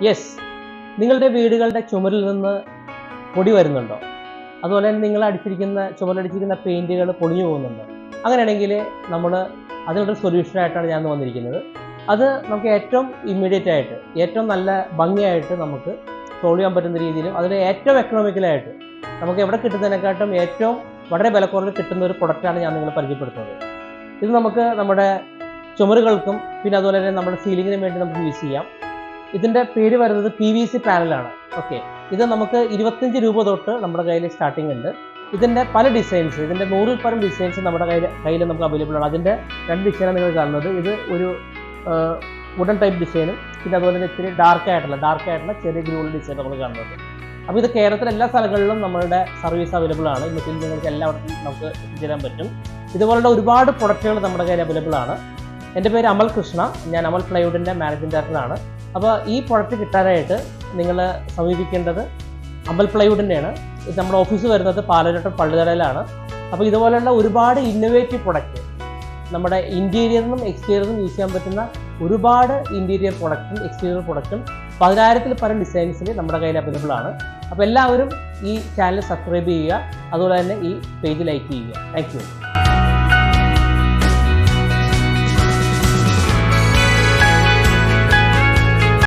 Yes, നിങ്ങളുടെ വീടുകളുടെ ചുമരിൽ നിന്ന് പൊടി വരുന്നുണ്ടോ? അതുപോലെ തന്നെ നിങ്ങൾ ചുമരടിച്ചിരിക്കുന്ന പെയിൻറ്റുകൾ പൊളിഞ്ഞു പോകുന്നുണ്ടോ? അങ്ങനെയാണെങ്കിൽ നമ്മൾ അതിനൊരു സൊല്യൂഷനായിട്ടാണ് ഞാൻ വന്നിരിക്കുന്നത്. അത് നമുക്ക് ഏറ്റവും ഇമ്മീഡിയറ്റ് ആയിട്ട് ഏറ്റവും നല്ല ഭംഗിയായിട്ട് നമുക്ക് സോൾവ് ചെയ്യാൻ പറ്റുന്ന രീതിയിലും അതിന് ഏറ്റവും എക്കണോമിക്കലായിട്ട് നമുക്ക് എവിടെ കിട്ടുന്നതിനെക്കാട്ടും ഏറ്റവും വളരെ വിലക്കുറവിൽ കിട്ടുന്ന ഒരു പ്രൊഡക്റ്റാണ് ഞാൻ നിങ്ങളെ പരിചയപ്പെടുത്തുന്നത്. ഇത് നമുക്ക് നമ്മുടെ ചുമരുകൾക്കും പിന്നെ അതുപോലെ തന്നെ നമ്മുടെ സീലിങ്ങിനും വേണ്ടി നമുക്ക് യൂസ് ചെയ്യാം. ഇതിൻ്റെ പേര് വരുന്നത് PVC പാനലാണ്. ഓക്കെ, ഇത് നമുക്ക് 25 രൂപ തൊട്ട് നമ്മുടെ കയ്യിൽ സ്റ്റാർട്ടിംഗ് ഉണ്ട്. ഇതിൻ്റെ പല ഡിസൈൻസ്, ഇതിൻ്റെ 100-ൽ പരം ഡിസൈൻസ് നമ്മുടെ കയ്യിൽ നമുക്ക് അവൈലബിൾ ആണ്. അതിൻ്റെ 2 ഡിസൈനാണ് നിങ്ങൾ കാണുന്നത്. ഇത് ഒരു വുഡൻ ടൈപ്പ് ഡിസൈനും പിന്നെ അതുപോലെ തന്നെ ഇത്തിരി ഡാർക്ക് ആയിട്ടുള്ള ചെറിയ ഗ്രൂൾ ഡിസൈൻ നമ്മൾ കാണുന്നത്. അപ്പോൾ ഇത് കേരളത്തിലെ എല്ലാ സ്ഥലങ്ങളിലും നമ്മളുടെ സർവീസ് അവൈലബിൾ ആണ്. ഈ മെറ്റീരിയൽ നിങ്ങൾക്ക് എല്ലായിടത്തും നമുക്ക് എത്തിച്ചേരാൻ പറ്റും. ഇതുപോലുള്ള ഒരുപാട് പ്രൊഡക്റ്റുകൾ നമ്മുടെ കയ്യിൽ അവൈലബിൾ ആണ്. എൻ്റെ പേര് അമൽ കൃഷ്ണ, ഞാൻ അമൽ പ്ലൈവുഡിൻ്റെ മാനേജിംഗ് ഡയറക്ടറാണ്. അപ്പോൾ ഈ പ്രൊഡക്റ്റ് കിട്ടാനായിട്ട് നിങ്ങൾ സമീപിക്കേണ്ടത് അമൽ പ്ലൈവുഡിൻ്റെയാണ്. ഇത് നമ്മുടെ ഓഫീസ് വരുന്നത് പാലരട്ടം പള്ളിതറയിലാണ്. അപ്പോൾ ഇതുപോലെയുള്ള ഒരുപാട് ഇന്നോവേറ്റീവ് പ്രൊഡക്റ്റ് നമ്മുടെ ഇൻറ്റീരിയറിനും എക്സ്റ്റീരിയറിനും യൂസ് ചെയ്യാൻ പറ്റുന്ന ഒരുപാട് ഇൻറ്റീരിയർ പ്രൊഡക്റ്റും എക്സ്റ്റീരിയർ പ്രൊഡക്റ്റും 10,000-ൽ പരം ഡിസൈൻസിൽ നമ്മുടെ കയ്യിൽ അവൈലബിൾ ആണ്. അപ്പോൾ എല്ലാവരും ഈ ചാനൽ സബ്സ്ക്രൈബ് ചെയ്യുക, അതുപോലെ തന്നെ ഈ പേജ് ലൈക്ക് ചെയ്യുക. Thank you.